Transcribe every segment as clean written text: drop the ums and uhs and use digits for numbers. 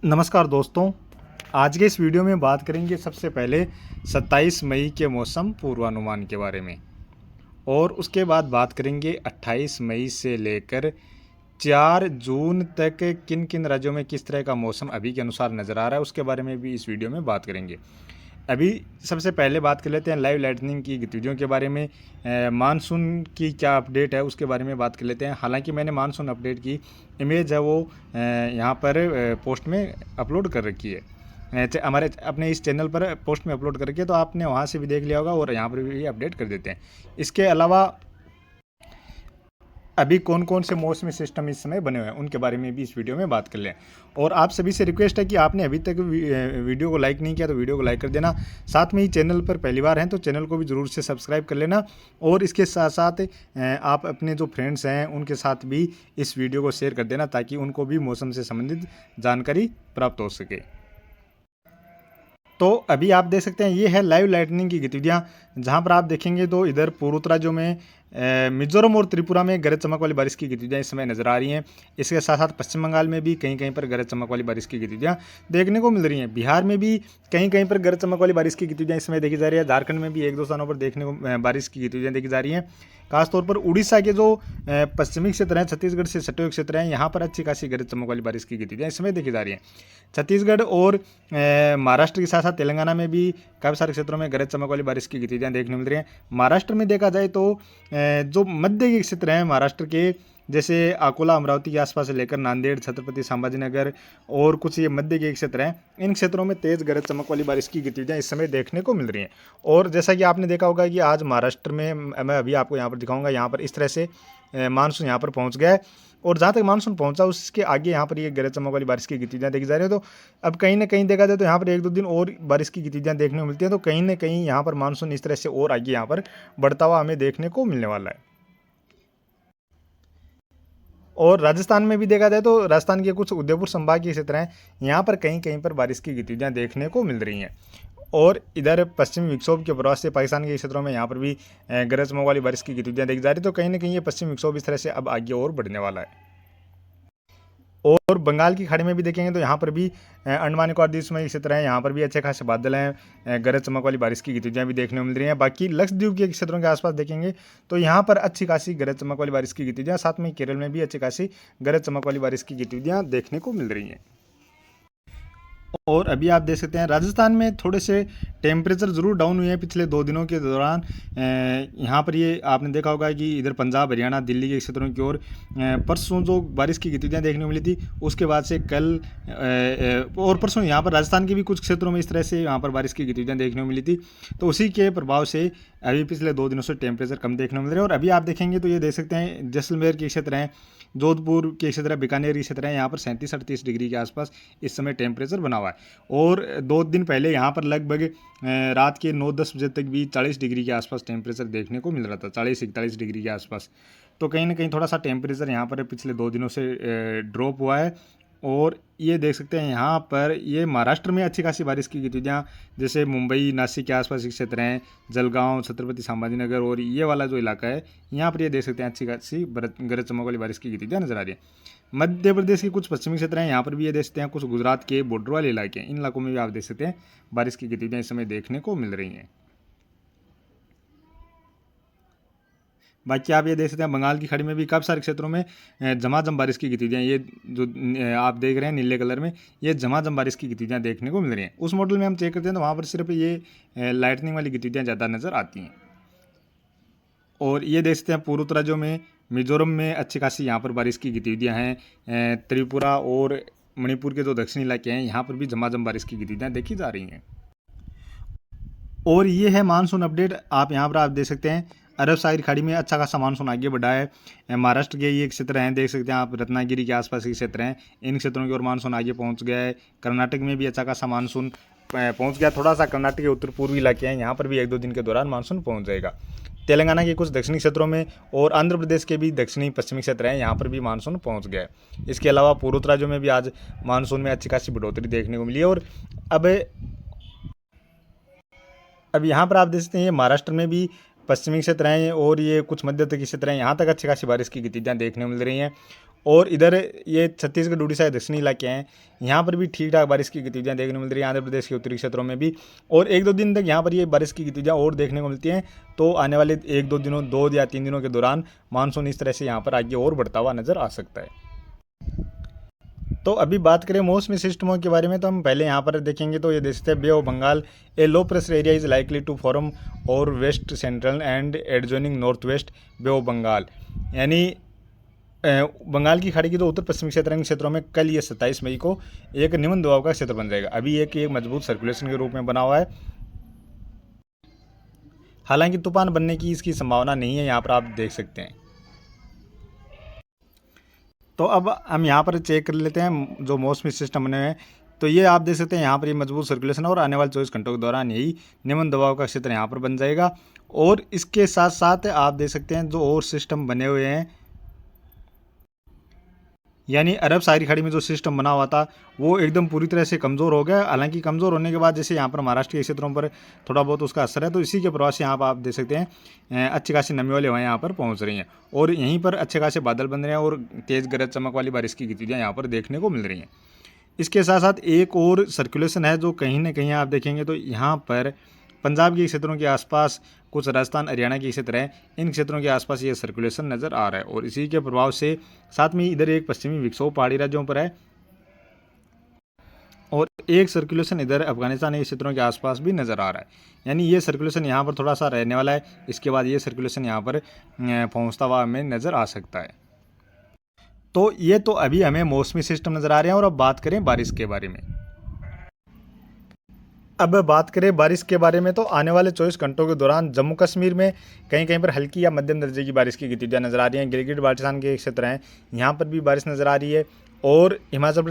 नमस्कार दोस्तों। आज के इस वीडियो में बात करेंगे सबसे पहले 27 मई के मौसम पूर्वानुमान के बारे में, और उसके बाद बात करेंगे 28 मई से लेकर 4 जून तक किन किन राज्यों में किस तरह का मौसम अभी के अनुसार नज़र आ रहा है, उसके बारे में भी इस वीडियो में बात करेंगे। अभी सबसे पहले बात कर लेते हैं लाइव लाइटनिंग की गतिविधियों के बारे में। मानसून की क्या अपडेट है उसके बारे में बात कर लेते हैं। हालांकि मैंने मानसून अपडेट की इमेज है वो यहाँ पर पोस्ट में अपलोड कर रखी है, हमारे अपने इस चैनल पर पोस्ट में अपलोड करके, तो आपने वहाँ से भी देख लिया होगा और यहाँ पर भी अपडेट कर देते हैं। इसके अलावा अभी कौन कौन से मौसमी सिस्टम इस समय बने हुए हैं उनके बारे में भी इस वीडियो में बात कर लें। और आप सभी से रिक्वेस्ट है कि आपने अभी तक वीडियो को लाइक नहीं किया तो वीडियो को लाइक कर देना। साथ में ही चैनल पर पहली बार हैं तो चैनल को भी ज़रूर से सब्सक्राइब कर लेना, और इसके साथ साथ आप अपने जो फ्रेंड्स हैं उनके साथ भी इस वीडियो को शेयर कर देना ताकि उनको भी मौसम से संबंधित जानकारी प्राप्त हो सके। तो अभी आप देख सकते हैं ये है लाइव लाइटनिंग की गतिविधियां, जहां पर आप देखेंगे तो इधर पूर्वोत्तर राज्यों में मिजोरम और त्रिपुरा में गरज चमक वाली बारिश की गतिविधियां इस समय नजर आ रही हैं। इसके साथ साथ पश्चिम बंगाल में भी कहीं कहीं पर गरज चमक वाली बारिश की गतिविधियां देखने को मिल रही हैं। बिहार में भी कहीं कहीं पर गरज चमक वाली बारिश की गतिविधियां इस समय देखी जा रही है। झारखंड में भी एक दो स्थानों पर देखने को बारिश की गतिविधियां देखी जा रही हैं। खासतौर पर उड़ीसा के जो पश्चिमी क्षेत्र हैं, छत्तीसगढ़ से सटे हुए क्षेत्र हैं, यहाँ पर अच्छी खासी गरज चमक वाली बारिश की गतिविधियां इस समय देखी जा रही हैं। छत्तीसगढ़ और महाराष्ट्र के साथ साथ तेलंगाना में भी काफ़ी सारे क्षेत्रों में गरज चमक वाली बारिश की गतिविधियां देखने मिल रही हैं। महाराष्ट्र में देखा जाए तो जो मध्य के क्षेत्र हैं महाराष्ट्र के, जैसे अकोला अमरावती के आसपास से लेकर नांदेड़, छत्रपति संभाजी नगर और कुछ ये मध्य के क्षेत्र हैं, इन क्षेत्रों में तेज़ गरज चमक वाली बारिश की गतिविधियां इस समय देखने को मिल रही हैं। और जैसा कि आपने देखा होगा कि आज महाराष्ट्र में, मैं अभी आपको यहाँ पर दिखाऊंगा, यहाँ पर इस तरह से मानसून यहाँ पर पहुँच गया है। और जहाँ तक मानसून पहुंचा उसके आगे यहाँ पर ये गरज चमक वाली बारिश की गतिविधियां देखी जा रही है। तो अब कहीं ना कहीं देखा जाए तो यहाँ पर एक दो दिन और बारिश की गतिविधियां देखने को मिलती हैं, तो कहीं ना कहीं यहाँ पर मानसून इस तरह से और आगे यहाँ पर बढ़ता हुआ हमें देखने को मिलने वाला है। और राजस्थान में भी देखा जाए तो राजस्थान के कुछ उदयपुर संभाग के क्षेत्र हैं, यहाँ पर कहीं कहीं पर बारिश की गतिविधियां देखने को मिल रही हैं। और इधर पश्चिमी विक्षोभ के प्रभाव से पाकिस्तान के क्षेत्रों में यहाँ पर भी गरज चमक वाली बारिश की गतिविधियां देखी जा रही है। तो कहीं ना कहीं ये पश्चिमी विक्षोभ इस तरह से अब आगे और बढ़ने वाला है। और बंगाल की खाड़ी में भी देखेंगे तो यहाँ पर भी अंडमान निकोबार द्वीप में क्षेत्र हैं, यहाँ पर भी अच्छे खासे बादल हैं, गरज चमक वाली बारिश की गतिविधियां भी देखने को मिल रही हैं। बाकी लक्षद्वीप के क्षेत्रों के आसपास देखेंगे तो यहाँ पर अच्छी खासी गरज चमक वाली बारिश की गतिविधियां, साथ में केरल में भी अच्छी खासी गरज चमक वाली बारिश की गतिविधियां देखने को मिल रही हैं। और अभी आप देख सकते हैं राजस्थान में थोड़े से टेम्परेचर ज़रूर डाउन हुए हैं पिछले 2 दिनों के दौरान। यहाँ पर ये आपने देखा होगा कि इधर पंजाब, हरियाणा, दिल्ली के क्षेत्रों की ओर परसों जो बारिश की गतिविधियाँ देखने को मिली थी, उसके बाद से कल और परसों यहाँ पर राजस्थान के भी कुछ क्षेत्रों में इस तरह से यहाँ पर बारिश की गतिविधियाँ देखने को मिली थी। तो उसी के प्रभाव से अभी पिछले 2 दिनों से टेम्परेचर कम देखने को मिल रहे हैं। और अभी आप देखेंगे तो ये देख सकते हैं जैसलमेर के क्षेत्र हैं, जोधपुर के क्षेत्र है, बीकानेर के क्षेत्र है, यहाँ पर 37-38 डिग्री के आसपास इस समय टेम्परेचर बना हुआ है। और 2 दिन पहले यहाँ पर लगभग रात के 9-10 बजे तक भी 40 डिग्री के आसपास टेम्परेचर देखने को मिल रहा था, 40-41 डिग्री के आसपास। तो कहीं ना कहीं थोड़ा सा टेम्परेचर यहाँ पर पिछले 2 दिनों से ड्रॉप हुआ है। और ये देख सकते हैं यहाँ पर ये महाराष्ट्र में अच्छी खासी बारिश की गतिविधियाँ, जैसे मुंबई, नासिक के आसपास के क्षेत्र हैं, जलगांव, छत्रपति संभाजी नगर और ये वाला जो इलाका है, यहाँ पर ये देख सकते हैं अच्छी खासी गरज चमक वाली बारिश की गतिविधियाँ नजर आ रही है। मध्य प्रदेश के कुछ पश्चिमी क्षेत्र हैं, यहाँ पर भी ये देख सकते हैं, कुछ गुजरात के बॉर्डर वाले इलाके हैं, इन इलाकों में भी आप देख सकते हैं बारिश की गतिविधियाँ इस समय देखने को मिल रही हैं। बाकी आप ये देख सकते हैं बंगाल की खाड़ी में भी काफ़ी सारे क्षेत्रों में झमाझम बारिश की गतिविधियाँ, ये जो आप देख रहे हैं नीले कलर में, ये झमाझम बारिश की गतिविधियाँ देखने को मिल रही हैं। उस मॉडल में हम चेक करते हैं तो वहाँ पर सिर्फ ये लाइटनिंग वाली गतिविधियाँ ज़्यादा नज़र आती हैं। और ये देख सकते हैं पूर्वोत्तर राज्यों में मिजोरम में अच्छी खासी यहाँ पर बारिश की गतिविधियाँ हैं। त्रिपुरा और मणिपुर के जो दक्षिणी इलाके हैं, यहाँ पर भी झमाझम बारिश की गतिविधियाँ देखी जा रही हैं। और ये है मानसून अपडेट, आप यहाँ पर आप देख सकते हैं अरब सागर खाड़ी में अच्छा खासा मानसून आगे बढ़ा है। महाराष्ट्र के ये क्षेत्र हैं, देख सकते हैं आप, रत्नागिरी के आसपास के क्षेत्र हैं, इन क्षेत्रों की ओर मानसून आगे पहुँच गया है। कर्नाटक में भी अच्छा खासा मानसून पहुँच गया। थोड़ा सा कर्नाटक के उत्तर पूर्वी इलाके हैं, यहाँ पर भी 1-2 दिन के दौरान मानसून पहुँच जाएगा। तेलंगाना के कुछ दक्षिणी क्षेत्रों में और आंध्र प्रदेश के भी दक्षिणी पश्चिमी क्षेत्र हैं, यहाँ पर भी मानसून पहुँच गया है। इसके अलावा पूर्वोत्तर राज्यों में भी आज मानसून में अच्छी खासी बढ़ोतरी देखने को मिली है। और अब यहाँ पर आप देख सकते हैं महाराष्ट्र में भी पश्चिमी क्षेत्र हैं और ये कुछ मध्य तक के क्षेत्र हैं, यहाँ तक अच्छी खासी बारिश की गतिविधियाँ देखने को मिल रही हैं। और इधर ये छत्तीसगढ़ उड़ीसा के दक्षिणी इलाके हैं, यहाँ पर भी ठीक ठाक बारिश की गतिविधियाँ देखने को मिल रही है, आंध्र प्रदेश के उत्तरी क्षेत्रों में भी। और 1-2 दिन तक यहाँ पर ये बारिश की गतिविधियाँ और देखने को मिलती हैं। तो आने वाले 1-2 दिनों 2 या 3 दिनों के दौरान मानसून इस तरह से यहाँ पर आगे और बढ़ता हुआ नज़र आ सकता है। तो अभी बात करें मौसमी सिस्टमों के बारे में, तो हम पहले यहाँ पर देखेंगे तो ये देखते हैं bay of Bengal a low pressure area is likely to form और west central and adjoining north west bay of Bengal, यानी बंगाल की खाड़ी की जो उत्तर पश्चिमी क्षेत्रों में कल ये 27 मई को एक निम्न दबाव का क्षेत्र बन जाएगा। अभी एक मजबूत सर्कुलेशन के रूप में बना हुआ है, हालांकि तूफान बनने की इसकी संभावना नहीं है, यहाँ पर आप देख सकते हैं। तो अब हम यहाँ पर चेक कर लेते हैं जो मौसमी सिस्टम बने हुए हैं। तो ये आप देख सकते हैं यहाँ पर ये मजबूत सर्कुलेशन और आने वाले 24 घंटों के दौरान यही निम्न दबाव का क्षेत्र यहाँ पर बन जाएगा। और इसके साथ साथ आप देख सकते हैं जो और सिस्टम बने हुए हैं, यानी अरब सागरी खाड़ी में जो सिस्टम बना हुआ था वो एकदम पूरी तरह से कमज़ोर हो गया। हालांकि कमज़ोर होने के बाद जैसे यहाँ पर महाराष्ट्र के क्षेत्रों पर थोड़ा बहुत उसका असर है, तो इसी के प्रभाव से यहाँ पर आप देख सकते हैं अच्छी खासी नमी वाली हवाएं यहाँ पर पहुँच रही हैं और यहीं पर अच्छे खासे बादल बन रहे हैं और तेज़ गरज चमक वाली बारिश की गतिविधियाँ यहाँ पर देखने को मिल रही हैं। इसके साथ साथ एक और सर्कुलेशन है जो कहीं ना कहीं आप देखेंगे तो यहाँ पर पंजाब के क्षेत्रों के आसपास, कुछ राजस्थान हरियाणा के क्षेत्र हैं, इन क्षेत्रों के आसपास ये सर्कुलेशन नज़र आ रहा है और इसी के प्रभाव से साथ में इधर एक पश्चिमी विक्षोभ पहाड़ी राज्यों पर है और एक सर्कुलेशन इधर अफगानिस्तान के क्षेत्रों के आसपास भी नज़र आ रहा है। यानी ये सर्कुलेशन यहाँ पर थोड़ा सा रहने वाला है, इसके बाद ये सर्कुलेशन यहाँ पर पहुँचता हुआ हमें नज़र आ सकता है। तो ये तो अभी हमें मौसमी सिस्टम नज़र आ रहे हैं। और अब बात करें बारिश के बारे में। अब बात करें बारिश के बारे में, तो आने वाले 24 घंटों के दौरान जम्मू कश्मीर में कहीं कहीं पर हल्की या मध्यम दर्जे की बारिश की गतिविधियाँ नज़र आ रही हैं। गिलगित बाल्टिस्तान के क्षेत्र हैं, यहाँ पर भी बारिश नज़र आ रही है और हिमाचल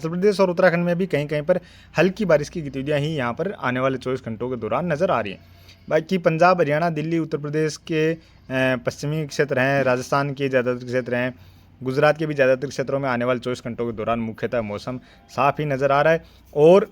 प्रदेश और उत्तराखंड में भी कहीं कहीं पर हल्की बारिश की गतिविधियाँ ही यहाँ पर आने वाले 24 घंटों के दौरान नज़र आ रही हैं। बाकी पंजाब, हरियाणा, दिल्ली, उत्तर प्रदेश के पश्चिमी क्षेत्र हैं, राजस्थान के ज़्यादातर क्षेत्र हैं, गुजरात के भी ज़्यादातर क्षेत्रों में आने वाले 24 घंटों के दौरान मुख्यतः मौसम साफ ही नज़र आ रहा है। और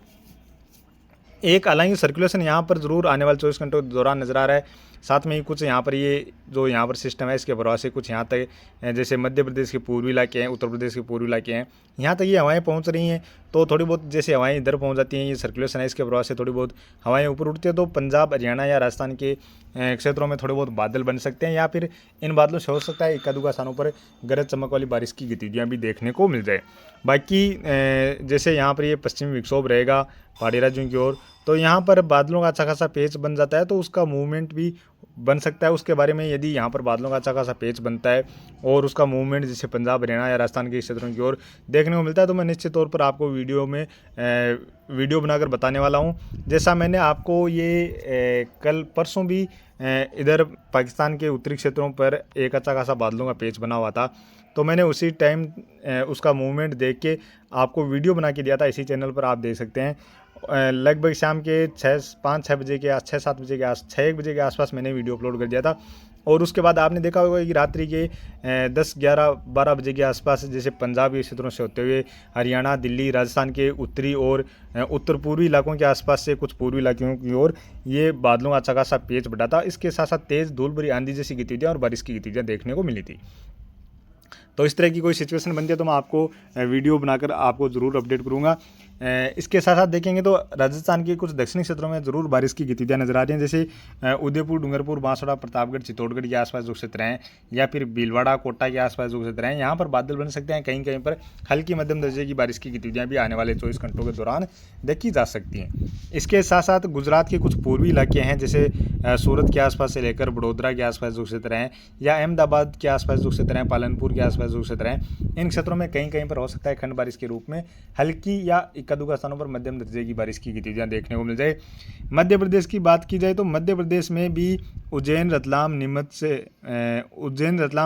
एक हालांकि सर्कुलेशन यहाँ पर ज़रूर आने वाले 24 घंटों के दौरान नज़र आ रहा है। साथ में ही कुछ यहाँ पर ये जो यहाँ पर सिस्टम है इसके प्रभाव से कुछ यहाँ तक जैसे मध्य प्रदेश के पूर्वी इलाके हैं, उत्तर प्रदेश के पूर्वी इलाके हैं, यहाँ तक ये हवाएं पहुँच रही हैं। तो थोड़ी बहुत जैसे हवाएं इधर पहुँच जाती हैं, ये सर्कुलेशन है इसके प्रभाव से थोड़ी बहुत हवाएं ऊपर उठती है, तो पंजाब, हरियाणा या राजस्थान के क्षेत्रों में थोड़े बहुत बादल बन सकते हैं या फिर इन बादलों से हो सकता है इक्का दुक्का स्थानों पर गरज चमक वाली बारिश की गतिविधियाँ भी देखने को मिल जाए। बाकी जैसे यहाँ पर ये पश्चिमी विक्षोभ रहेगा पहाड़ी राज्यों की ओर, तो यहाँ पर बादलों का अच्छा खासा पेच बन जाता है, तो उसका मूवमेंट भी बन सकता है। उसके बारे में यदि यहाँ पर बादलों का अच्छा खासा पेच बनता है और उसका मूवमेंट जैसे पंजाब, हरियाणा या राजस्थान के क्षेत्रों की ओर देखने को मिलता है, तो मैं निश्चित तौर पर आपको वीडियो बनाकर बताने वाला हूँ। जैसा मैंने आपको ये कल परसों भी इधर पाकिस्तान के उत्तरी क्षेत्रों पर एक अच्छा खासा बादलों का पेच बना हुआ था, तो मैंने उसी टाइम उसका मूवमेंट देख के आपको वीडियो बना के दिया था, इसी चैनल पर आप देख सकते हैं। लगभग शाम के 6-5-6 बजे के 6-7 बजे के 6-1 बजे के आसपास मैंने वीडियो अपलोड कर दिया था। और उसके बाद आपने देखा होगा कि रात्रि के 10-11-12 बजे के आसपास जैसे पंजाब के क्षेत्रों से होते हुए हरियाणा, दिल्ली, राजस्थान के उत्तरी और उत्तर पूर्वी इलाकों के आसपास से कुछ पूर्वी इलाकों की ओर ये बादलों का अच्छा खासा पेच बढ़ा था। इसके साथ साथ तेज़ धूल भरी आंधी जैसी गतिविधियाँ और बारिश की गतिविधियाँ देखने को मिली थी। तो इस तरह की कोई सिचुएशन बनती है तो मैं आपको वीडियो बनाकर आपको ज़रूर अपडेट करूँगा। इसके साथ साथ देखेंगे तो राजस्थान के कुछ दक्षिणी क्षेत्रों में ज़रूर बारिश की गतिविधियाँ नज़र आ रही हैं, जैसे उदयपुर, डूंगरपुर, बांसवाड़ा, प्रतापगढ़, चित्तौड़गढ़ के आसपास जो क्षेत्र हैं या फिर भीलवाड़ा, कोटा के आसपास जो क्षेत्र हैं, यहाँ पर बादल बन सकते हैं। कहीं कहीं पर हल्की मध्यम दर्जे की बारिश की गतिविधियाँ भी आने वाले 24 घंटों के दौरान देखी जा सकती हैं। इसके साथ साथ गुजरात के कुछ पूर्वी इलाके हैं, जैसे सूरत के आसपास से लेकर बड़ोदरा के आसपास जो क्षेत्र हैं या अहमदाबाद के आसपास जो क्षेत्र हैं, पालनपुर के आसपास जो क्षेत्र हैं, इन क्षेत्रों में कहीं कहीं पर हो सकता है खंड बारिश के रूप में हल्की या इक्का दुक्का स्थानों पर मध्यम दर्जे की बारिश की गतिविधियां देखने को मिल जाए। मध्य प्रदेश की बात की जाए तो मध्य प्रदेश में भी उज्जैन, रतलाम,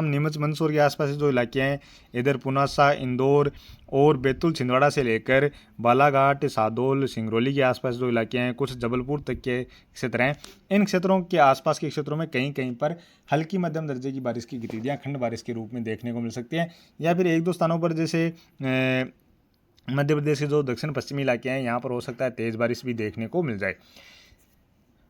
नीमच, मंदसौर के आसपास जो इलाके हैं, इधर पुनासा, इंदौर और बैतूल, छिंदवाड़ा से लेकर बालाघाट, सादौल, सिंगरौली के आसपास जो इलाके हैं, कुछ जबलपुर तक के क्षेत्र हैं, इन क्षेत्रों के आसपास के क्षेत्रों में कहीं कहीं पर हल्की मध्यम दर्जे की बारिश की गतिविधियां खंड बारिश के रूप में देखने को मिल सकती हैं। या फिर एक दो स्थानों पर जैसे मध्य प्रदेश के जो दक्षिण पश्चिमी इलाके हैं, यहाँ पर हो सकता है तेज़ बारिश भी देखने को मिल जाए।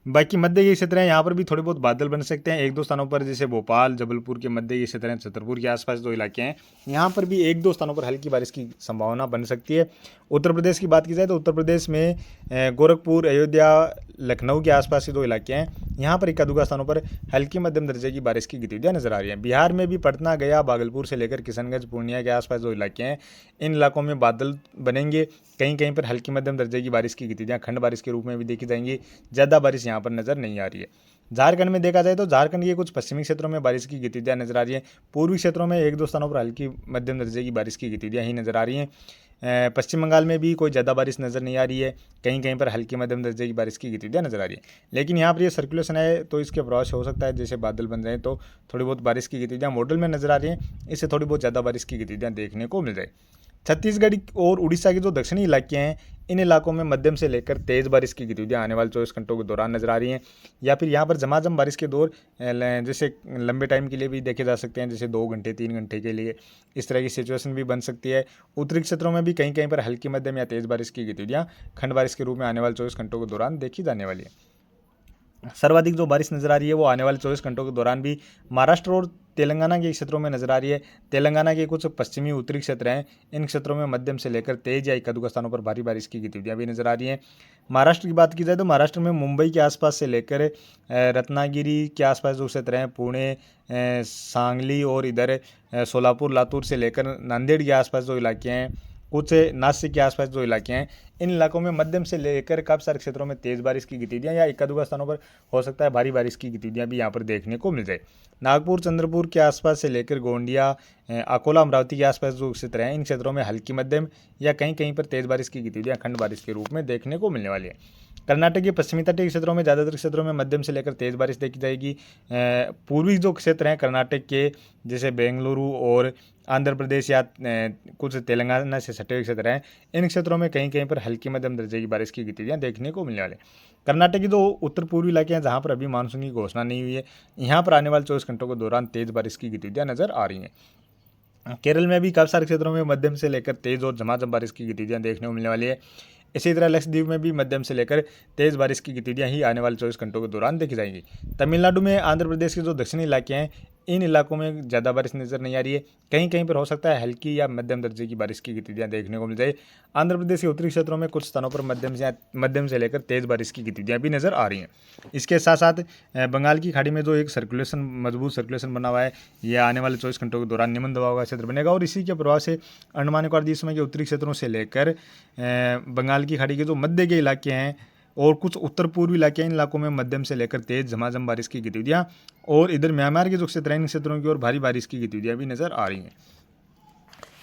बाकी मध्य के क्षेत्र हैं, यहाँ पर भी थोड़े बहुत बादल बन सकते हैं एक दो स्थानों पर, जैसे भोपाल जबलपुर के मध्य के क्षेत्र हैं, छतरपुर के आसपास जो इलाके हैं यहाँ पर भी एक दो स्थानों पर हल्की बारिश की संभावना बन सकती है। उत्तर प्रदेश की बात की जाए तो उत्तर प्रदेश में गोरखपुर, अयोध्या, लखनऊ के आसपास के दो इलाके हैं, यहाँ पर इक्का दुक्का स्थानों पर हल्की मध्यम दर्जे की बारिश की गतिविधियाँ नजर आ रही हैं। बिहार में भी पटना, गया, भागलपुर से लेकर किशनगंज, पूर्णिया के आसपास जो इलाके हैं इन इलाकों में बादल बनेंगे, कहीं कहीं पर हल्की मध्यम दर्जे की बारिश की गतिविधियाँ खंड बारिश के रूप में भी देखी जाएंगी। ज़्यादा बारिश यहाँ पर नज़र नहीं आ रही है। झारखंड में देखा जाए तो झारखंड के कुछ पश्चिमी क्षेत्रों में बारिश की गतिविधियाँ नजर आ रही हैं। पूर्वी क्षेत्रों में एक दो स्थानों पर हल्की मध्यम दर्जे की बारिश की गतिविधियाँ ही नजर आ रही हैं। पश्चिम बंगाल में भी कोई ज़्यादा बारिश नज़र नहीं आ रही है, कहीं कहीं पर हल्की मध्यम दर्जे की बारिश की गतिविधियाँ नजर आ रही है। लेकिन यहाँ पर ये सर्कुलेशन है तो इसके प्रभाव से हो सकता है जैसे बादल बन जाए तो थोड़ी बहुत बारिश की गतिविधियाँ मॉडल में नजर आ रही हैं, इससे थोड़ी बहुत ज़्यादा बारिश की गतिविधियाँ देखने को मिल जाए। छत्तीसगढ़ और उड़ीसा के जो दक्षिणी इलाके हैं इन इलाकों में मध्यम से लेकर तेज़ बारिश की गतिविधियाँ आने वाले 24 घंटों के दौरान नजर आ रही हैं, या फिर यहाँ पर झमाझम बारिश के दौर जैसे लंबे टाइम के लिए भी देखे जा सकते हैं, जैसे 2 घंटे 3 घंटे के लिए, इस तरह की सिचुएशन भी बन सकती है। उत्तरी क्षेत्रों में भी कहीं कहीं पर हल्की मध्यम या तेज़ बारिश की गतिविधियाँ खंड बारिश के रूप में आने वाले 24 घंटों के दौरान देखी जाने वाली है। सर्वाधिक जो बारिश नजर आ रही है वो आने वाले 24 घंटों के दौरान भी महाराष्ट्र और तेलंगाना के क्षेत्रों में नजर आ रही है। तेलंगाना के कुछ पश्चिमी उत्तरी क्षेत्र हैं, इन क्षेत्रों में मध्यम से लेकर तेज या इक्का-दुक्का स्थानों पर भारी बारिश की गतिविधियां भी नजर आ रही हैं। महाराष्ट्र की बात की जाए तो महाराष्ट्र में मुंबई के आसपास से लेकर रत्नागिरी के आसपास जो क्षेत्र हैं, पुणे, सांगली और इधर सोलापुर, लातूर से लेकर नांदेड़ के आसपास जो इलाके हैं, कुछ नासिक के आसपास जो इलाके हैं इन इलाकों में मध्यम से लेकर काफ़ी सारे क्षेत्रों में तेज़ बारिश की गतिविधियाँ या इक्का दुक्का स्थानों पर हो सकता है भारी बारिश की गतिविधियाँ भी यहाँ पर देखने को मिल जाए। नागपुर, चंद्रपुर के आसपास से लेकर गोंडिया, अकोला, अमरावती के आसपास जो क्षेत्र हैं इन क्षेत्रों में हल्की मध्यम या कहीं कहीं पर तेज़ बारिश की गतिविधियाँ खंड बारिश के रूप में देखने को मिलने वाली है। कर्नाटक के पश्चिमी तटीय क्षेत्रों में ज़्यादातर क्षेत्रों में मध्यम से लेकर तेज़ बारिश देखी जाएगी। पूर्वी जो क्षेत्र हैं कर्नाटक के, जैसे बेंगलुरु और आंध्र प्रदेश या कुछ तेलंगाना से सटे हुए क्षेत्र हैं, इन क्षेत्रों में कहीं कहीं पर हल्की मध्यम दर्जे की बारिश की गतिविधियाँ देखने को मिलने वाले। कर्नाटक की जो उत्तर पूर्वी इलाके हैं जहाँ पर अभी मानसून की घोषणा नहीं हुई है, यहाँ पर आने वाले 24 घंटों के दौरान तेज़ बारिश की गतिविधियाँ नजर आ रही हैं। केरल में भी काफ़ी सारे क्षेत्रों में मध्यम से लेकर तेज़ और झमाझम बारिश की गतिविधियाँ देखने को मिलने वाली है। इसी तरह लक्षद्वीप में भी मध्यम से लेकर तेज़ बारिश की गतिविधियाँ ही आने वाले 24 घंटों के दौरान देखी जाएंगी। तमिलनाडु में आंध्र प्रदेश के जो दक्षिणी इलाके हैं इन इलाकों में ज़्यादा बारिश नज़र नहीं आ रही है, कहीं कहीं पर हो सकता है हल्की या मध्यम दर्जे की बारिश की गतिविधियाँ देखने को मिल जाए। आंध्र प्रदेश के उत्तरी क्षेत्रों में कुछ स्थानों पर मध्यम से लेकर तेज़ बारिश की गतिविधियाँ भी नज़र आ रही हैं। इसके साथ साथ बंगाल की खाड़ी में जो एक मजबूत सर्कुलेशन बना हुआ है, यह आने वाले 24 घंटों के दौरान निम्न दबाव का क्षेत्र बनेगा और इसी के प्रभाव से अंडमान निकोबार द्वीप समूह के उत्तरी क्षेत्रों से लेकर बंगाल की खाड़ी के जो मध्य के इलाके हैं और कुछ उत्तर पूर्वी इलाके हैं इन इलाकों में मध्यम से लेकर तेज झमाझम बारिश की गतिविधियाँ और इधर म्यांमार के जो क्षेत्र हैं इन क्षेत्रों की ओर भारी बारिश की गतिविधियाँ भी नज़र आ रही हैं।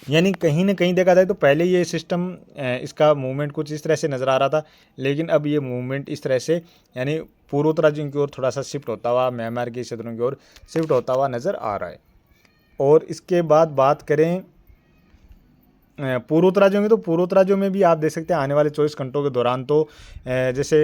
यानी कहीं ना कहीं देखा जाए तो पहले ये सिस्टम इसका मूवमेंट कुछ इस तरह से नज़र आ रहा था, लेकिन अब ये मूवमेंट इस तरह से यानी पूर्वोत्तर राज्यों की ओर थोड़ा सा शिफ्ट होता हुआ म्यांमार के क्षेत्रों की ओर शिफ्ट होता हुआ नज़र आ रहा है। और इसके बाद बात करें पूर्वोत्तर राज्यों की, तो पूर्वोत्तर राज्यों में भी आप देख सकते हैं आने वाले 24 घंटों के दौरान तो जैसे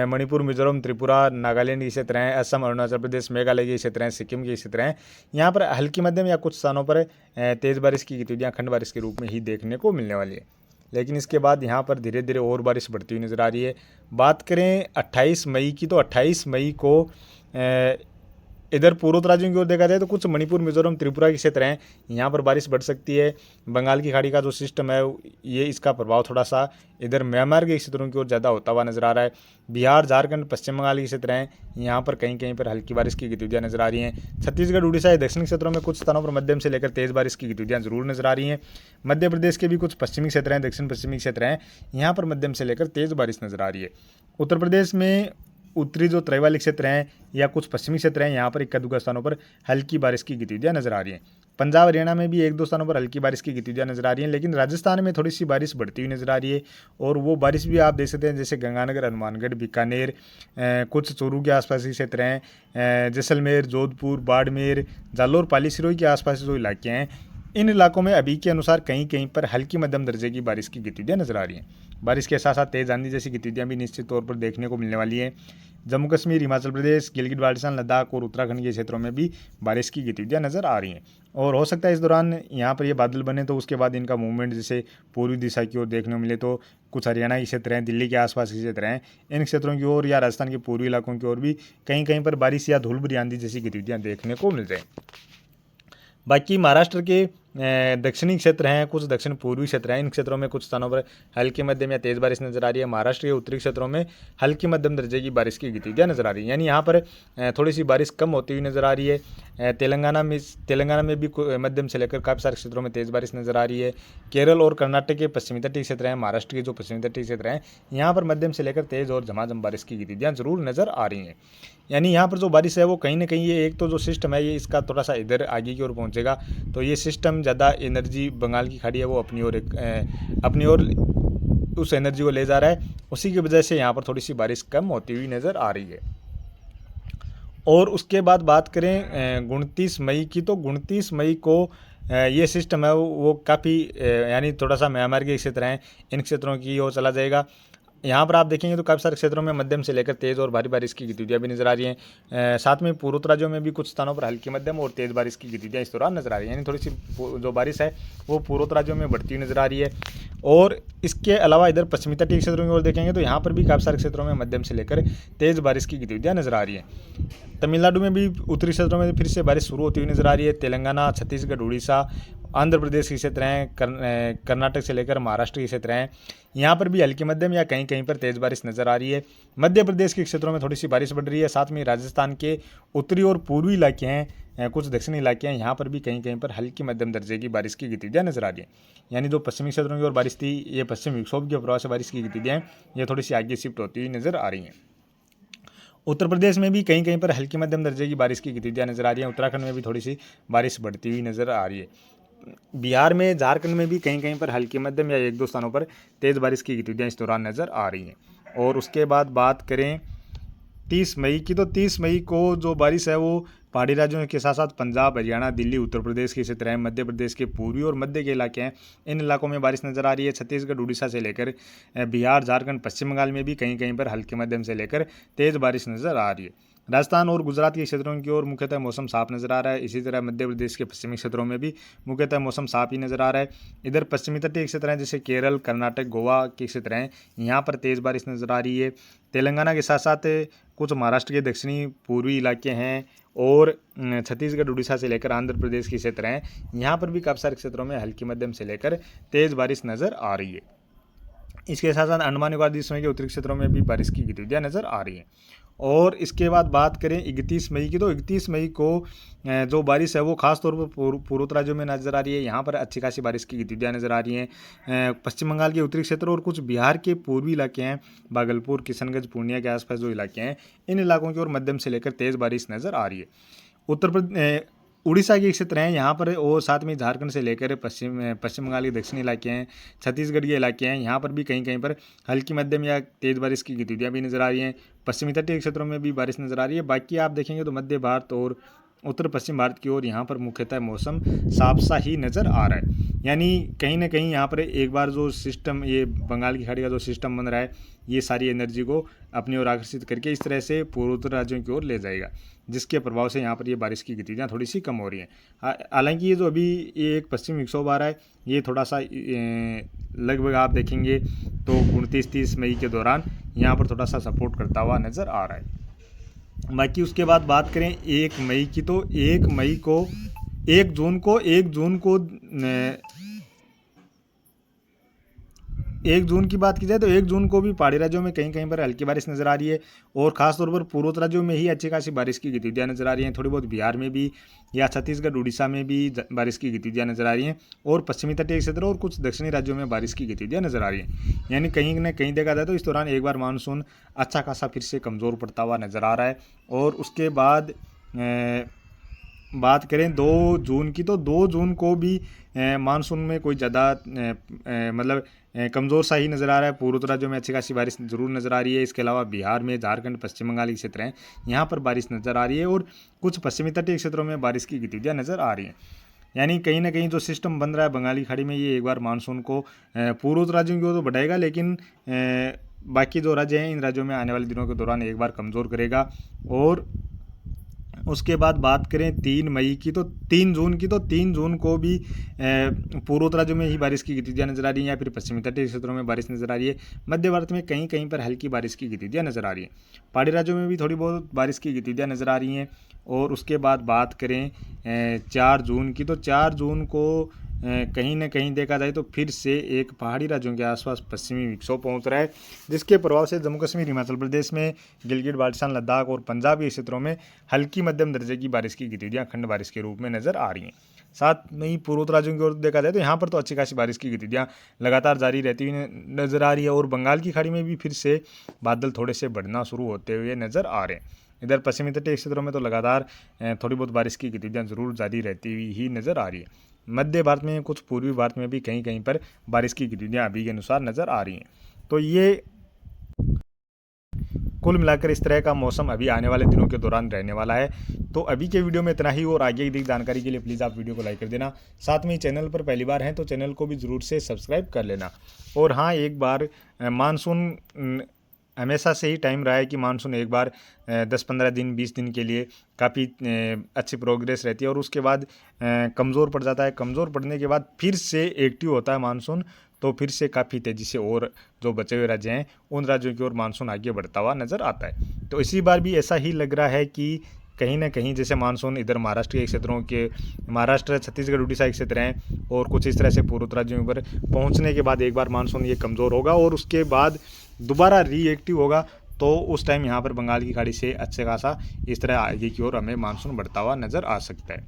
मणिपुर, मिजोरम, त्रिपुरा, नागालैंड के क्षेत्र हैं, असम, अरुणाचल प्रदेश, मेघालय के क्षेत्र हैं, सिक्किम के क्षेत्र हैं, यहाँ पर हल्की मध्यम या कुछ स्थानों पर तेज़ बारिश की गतिविधियाँ खंड बारिश के रूप में ही देखने को मिलने वाली है। लेकिन इसके बाद यहाँ पर धीरे धीरे और बारिश बढ़ती हुई नज़र आ रही है। बात करें 28 मई की, तो 28 मई को इधर पूर्वोत्तर राज्यों की ओर देखा जाए तो कुछ मणिपुर, मिजोरम, त्रिपुरा के क्षेत्र हैं, यहाँ पर बारिश बढ़ सकती है। बंगाल की खाड़ी का जो सिस्टम है ये इसका प्रभाव थोड़ा सा इधर म्यांमार के क्षेत्रों की ओर ज़्यादा होता हुआ नज़र आ रहा है। बिहार, झारखंड, पश्चिम बंगाल के क्षेत्र हैं, यहाँ पर कहीं कहीं पर हल्की बारिश की गतिविधियाँ नजर आ रही हैं। छत्तीसगढ़, उड़ीसा के दक्षिणी क्षेत्रों में कुछ स्थानों पर मध्यम से लेकर तेज़ बारिश की गतिविधियाँ जरूर नजर आ रही हैं। मध्य प्रदेश के भी कुछ पश्चिमी क्षेत्र हैं, दक्षिण पश्चिमी क्षेत्र हैं, यहाँ पर मध्यम से लेकर तेज़ बारिश नजर आ रही है। उत्तर प्रदेश में उत्तरी जो त्रैवाली क्षेत्र हैं या कुछ पश्चिमी क्षेत्र हैं, यहाँ पर इक्का दुक्का स्थानों पर हल्की बारिश की गतिविधियाँ नजर आ रही हैं। पंजाब, हरियाणा में भी एक दो स्थानों पर हल्की बारिश की गतिविधियाँ नजर आ रही हैं, लेकिन राजस्थान में थोड़ी सी बारिश बढ़ती हुई नजर आ रही है और वो बारिश भी आप देख सकते हैं जैसे गंगानगर, हनुमानगढ़, बीकानेर, कुछ चूरू के आसपास के क्षेत्र हैं, जैसलमेर, जोधपुर, बाड़मेर, जालोर, पाली, सिरोही के आसपास जो इलाके हैं इन इलाकों में अभी के अनुसार कहीं कहीं पर हल्की मध्यम दर्जे की बारिश की गतिविधियां नजर आ रही हैं। बारिश के साथ साथ तेज आंधी जैसी गतिविधियां भी निश्चित तौर पर देखने को मिलने वाली है। जम्मू कश्मीर, हिमाचल प्रदेश, गिलगित बाल्टिस्तान, लद्दाख और उत्तराखंड के क्षेत्रों में भी बारिश की गतिविधियां नजर आ रही हैं। और हो सकता है इस दौरान यहाँ पर ये बादल बने तो उसके बाद इनका मूवमेंट जैसे पूर्वी दिशा की ओर देखने को मिले, तो कुछ हरियाणा के क्षेत्र हैं, दिल्ली के आसपास के क्षेत्र हैं, इन क्षेत्रों की ओर या राजस्थान के पूर्वी इलाकों की ओर भी कहीं कहीं पर बारिश या धूल भरी आंधी जैसी गतिविधियां देखने को मिल जाए। बाकी महाराष्ट्र के दक्षिणी क्षेत्र हैं, कुछ दक्षिण पूर्वी क्षेत्र हैं, इन क्षेत्रों में कुछ स्थानों पर हल्की मध्यम या तेज़ बारिश नजर आ रही है। महाराष्ट्र के उत्तरी क्षेत्रों में हल्की मध्यम दर्जे की बारिश की गतिविधियां नजर आ रही है, यानी यहाँ पर थोड़ी सी बारिश कम होती हुई नजर आ रही है। तेलंगाना में भी मध्यम से लेकर काफ़ी सारे क्षेत्रों में तेज़ बारिश नजर आ रही है। केरल और कर्नाटक के पश्चिमी तटीय क्षेत्र हैं, महाराष्ट्र के जो पश्चिमी तटीय क्षेत्र हैं, यहाँ पर मध्यम से लेकर तेज़ और झमाझम बारिश की गतिविधियां जरूर नजर आ रही हैं। यानी यहाँ पर जो बारिश है वो कहीं ना कहीं ये एक तो जो सिस्टम है ये इसका थोड़ा सा इधर आगे की ओर पहुँचेगा, तो ये सिस्टम ज़्यादा एनर्जी बंगाल की खाड़ी है वो अपनी ओर उस एनर्जी को ले जा रहा है, उसी की वजह से यहाँ पर थोड़ी सी बारिश कम होती हुई नज़र आ रही है। और उसके बाद बात करें 29 मई की, तो 29 मई को ये सिस्टम है वो काफ़ी यानी थोड़ा सा म्यांमार के क्षेत्र हैं, इन क्षेत्रों की ओर चला जाएगा। यहाँ पर आप देखेंगे तो काफ़ी सारे क्षेत्रों में मध्यम से लेकर तेज़ और भारी बारिश की गतिविधियाँ भी नजर आ रही हैं। साथ में पूर्वोत्तर राज्यों में भी कुछ स्थानों पर हल्की मध्यम और तेज़ बारिश की गतिविधियाँ इस दौरान नजर आ रही हैं, यानी थोड़ी सी जो बारिश है वो पूर्वोत्तर राज्यों में बढ़ती हुई नजर आ रही है। और इसके अलावा इधर पश्चिमी तटीय क्षेत्रों की ओर देखेंगे तो यहाँ पर भी काफ़ी सारे क्षेत्रों में मध्यम से लेकर तेज़ बारिश की गतिविधियाँ नजर आ रही हैं। तमिलनाडु में भी उत्तरी क्षेत्रों में फिर से बारिश शुरू होती हुई नजर आ रही है। तेलंगाना, छत्तीसगढ़, उड़ीसा, आंध्र प्रदेश के क्षेत्र हैं, कर्नाटक से लेकर महाराष्ट्र के क्षेत्र हैं, यहाँ पर भी हल्की मध्यम या कहीं कहीं पर तेज़ बारिश नजर आ रही है। मध्य प्रदेश के क्षेत्रों में थोड़ी सी बारिश बढ़ रही है। साथ में राजस्थान के उत्तरी और पूर्वी इलाके हैं, कुछ दक्षिणी इलाके हैं, यहाँ पर भी कहीं कहीं पर हल्की मध्यम दर्जे की बारिश की गतिविधियाँ नजर आ रही है। यानी जो पश्चिमी क्षेत्रों की ओर बारिश थी, ये पश्चिम विक्षोभ के प्रभाव से बारिश की गतिविधियाँ ये थोड़ी सी आगे शिफ्ट होती हुई नजर आ रही हैं। उत्तर प्रदेश में भी कहीं कहीं पर हल्की मध्यम दर्जे की बारिश की गतिविधियाँ नजर आ रही हैं। उत्तराखंड में भी थोड़ी सी बारिश बढ़ती हुई नजर आ रही है। बिहार में, झारखंड में भी कहीं कहीं पर हल्की मध्यम या एक दो स्थानों पर तेज़ बारिश की गतिविधियाँ इस दौरान नजर आ रही हैं। और उसके बाद बात करें 30 मई की, तो 30 मई को जो बारिश है वो पहाड़ी राज्यों के साथ साथ पंजाब, हरियाणा, दिल्ली, उत्तर प्रदेश के क्षेत्र हैं, मध्य प्रदेश के पूर्वी और मध्य के इलाके हैं, इन इलाकों में बारिश नजर आ रही है। छत्तीसगढ़, उड़ीसा से लेकर बिहार, झारखंड, पश्चिम बंगाल में भी कहीं कहीं पर हल्के मध्यम से लेकर तेज़ बारिश नजर आ रही है। राजस्थान और गुजरात के क्षेत्रों की ओर मुख्यतः मौसम साफ नजर आ रहा है। इसी तरह मध्य प्रदेश के पश्चिमी क्षेत्रों में भी मुख्यतः मौसम साफ ही नजर आ रहा है। इधर पश्चिमी तटीय क्षेत्र हैं जैसे केरल, कर्नाटक, गोवा के क्षेत्र हैं, यहाँ पर तेज़ बारिश नजर आ रही है। तेलंगाना के साथ साथ कुछ महाराष्ट्र के दक्षिणी पूर्वी इलाके हैं और छत्तीसगढ़, उड़ीसा से लेकर आंध्र प्रदेश के क्षेत्र हैं, यहाँ पर भी काफ़ी सारे क्षेत्रों में हल्की मध्यम से लेकर तेज़ बारिश नजर आ रही है। इसके साथ साथ अंडमान निकोबार द्वीप समूह के उत्तरी क्षेत्रों में भी बारिश की गतिविधियाँ नजर आ रही हैं। और इसके बाद बात करें 31 मई की, तो 31 मई को जो बारिश है वो खासतौर पर पूर्वोत्तर राज्यों में नजर आ रही है। यहाँ पर अच्छी खासी बारिश की गतिविधियाँ नजर आ रही हैं। पश्चिम बंगाल के उत्तरी क्षेत्र और कुछ बिहार के पूर्वी इलाके हैं, भागलपुर, किशनगंज, पूर्णिया के आसपास जो इलाके हैं, इन इलाकों की ओर मध्यम से लेकर तेज़ बारिश नजर आ रही है। उत्तर प्रदेश, उड़ीसा के क्षेत्र हैं यहाँ पर, और साथ में झारखंड से लेकर पश्चिम बंगाल के दक्षिणी इलाके हैं, छत्तीसगढ़ के इलाके हैं, यहाँ पर भी कहीं कहीं पर हल्की मध्यम या तेज़ बारिश की गतिविधियाँ भी नजर आ रही हैं। पश्चिमी तटीय क्षेत्रों में भी बारिश नजर आ रही है। बाकी आप देखेंगे तो मध्य भारत और उत्तर पश्चिम भारत की ओर यहाँ पर मुख्यतः मौसम साफ सा ही नज़र आ रहा है। यानी कहीं ना कहीं यहाँ पर एक बार जो सिस्टम, ये बंगाल की खाड़ी का जो सिस्टम बन रहा है, ये सारी एनर्जी को अपनी ओर आकर्षित करके इस तरह से पूर्वोत्तर राज्यों की ओर ले जाएगा, जिसके प्रभाव से यहाँ पर ये बारिश की गतिविधियाँ थोड़ी सी कम हो रही हैं। हालांकि ये जो अभी ये एक पश्चिम विक्षोभ आ रहा है, ये थोड़ा सा लगभग आप देखेंगे तो 29-30 मई के दौरान यहाँ पर थोड़ा सा सपोर्ट करता हुआ नज़र आ रहा है। बाकी उसके बाद बात करें 1 मई की, तो 1 जून को 1 जून की बात की जाए तो 1 जून को भी पहाड़ी राज्यों में कहीं कहीं पर हल्की बारिश नजर आ रही है। और खासतौर पर पूर्वोत्तर राज्यों में ही अच्छी खासी बारिश की गतिविधियाँ नजर आ रही हैं। थोड़ी बहुत बिहार में भी या छत्तीसगढ़, उड़ीसा में भी बारिश की गतिविधियाँ नजर आ रही हैं। और पश्चिमी तटीय क्षेत्र और कुछ दक्षिणी राज्यों में बारिश की गतिविधियाँ नजर आ रही हैं। यानी कहीं न कहीं देखा जाए तो इस दौरान एक बार मानसून अच्छा खासा फिर से कमज़ोर पड़ता हुआ नजर आ रहा है। और उसके बाद बात करें 2 जून की, तो 2 जून को भी मानसून में कोई ज़्यादा मतलब कमज़ोर सा ही नज़र आ रहा है। पूर्वोत्तर राज्यों में अच्छी खासी बारिश जरूर नज़र आ रही है। इसके अलावा बिहार में, झारखंड, पश्चिम बंगाल के क्षेत्र हैं, यहाँ पर बारिश नज़र आ रही है। और कुछ पश्चिमी तटीय क्षेत्रों में बारिश की गतिविधियाँ नज़र आ रही हैं। यानी कहीं ना कहीं जो सिस्टम बन रहा है बंगाली खाड़ी में, ये एक बार मानसून को पूर्वोत्तर राज्यों की ओर तो बढ़ाएगा, लेकिन बाकी जो राज्य हैं इन राज्यों में आने वाले दिनों के दौरान एक बार कमज़ोर करेगा। और उसके बाद बात करें 3 मई की, तो 3 जून की, तो 3 जून को भी पूर्वोत्तर राज्यों में ही बारिश की गतिविधियां नजर आ रही हैं, या फिर पश्चिमी तटीय क्षेत्रों में बारिश नजर आ रही है। मध्य भारत में कहीं कहीं पर हल्की बारिश की गतिविधियां नजर आ रही हैं। पहाड़ी राज्यों में भी थोड़ी बहुत बारिश की गतिविधियां नजर आ रही हैं। और उसके बाद बात करें 4 जून की, तो 4 जून को कहीं ना कहीं देखा जाए तो फिर से एक पहाड़ी राज्यों के आसपास पश्चिमी विक्षोभ पहुंच रहा है, जिसके प्रभाव से जम्मू कश्मीर, हिमाचल प्रदेश में, गिलगित बाल्टिस्तान, लद्दाख और पंजाब के क्षेत्रों में हल्की मध्यम दर्जे की बारिश की गतिविधियां खंड बारिश के रूप में नजर आ रही हैं। साथ में ही पूर्वोत्तर राज्यों की ओर देखा जाए तो यहाँ पर तो अच्छी खासी बारिश की गतिविधियां लगातार जारी रहती हुई नजर आ रही है। और बंगाल की खाड़ी में भी फिर से बादल थोड़े से बढ़ना शुरू होते हुए नजर आ रहे हैं। इधर पश्चिमी तटीय क्षेत्रों में तो लगातार थोड़ी बहुत बारिश की गतिविधियां जरूर जारी रहती हुई ही नजर आ रही है। मध्य भारत में, कुछ पूर्वी भारत में भी कहीं कहीं पर बारिश की गतिविधियां अभी के अनुसार नजर आ रही हैं। तो ये कुल मिलाकर इस तरह का मौसम अभी आने वाले दिनों के दौरान रहने वाला है। तो अभी के वीडियो में इतना ही, और आगे की जानकारी के लिए प्लीज़ आप वीडियो को लाइक कर देना। साथ में चैनल पर पहली बार हैं तो चैनल को भी ज़रूर से सब्सक्राइब कर लेना। और हाँ, एक बार मानसून हमेशा से ही टाइम रहा है कि मानसून एक बार 10-15 दिन 20 दिन के लिए काफ़ी अच्छी प्रोग्रेस रहती है और उसके बाद कमज़ोर पड़ जाता है। कमज़ोर पड़ने के बाद फिर से एक्टिव होता है मानसून, तो फिर से काफ़ी तेज़ी से और जो बचे हुए राज्य हैं उन राज्यों की ओर मानसून आगे बढ़ता हुआ नज़र आता है। तो इसी बार भी ऐसा ही लग रहा है कि कहीं ना कहीं जैसे मानसून इधर महाराष्ट्र के क्षेत्रों के, महाराष्ट्र, छत्तीसगढ़, उड़ीसा के क्षेत्र हैं और कुछ इस तरह से पूर्वोत्तर राज्यों पर पहुंचने के बाद एक बार मानसून ये कमज़ोर होगा और उसके बाद दोबारा रीएक्टिव होगा। तो उस टाइम यहाँ पर बंगाल की खाड़ी से अच्छे खासा इस तरह आगे की ओर हमें मानसून बढ़ता हुआ नज़र आ सकता है।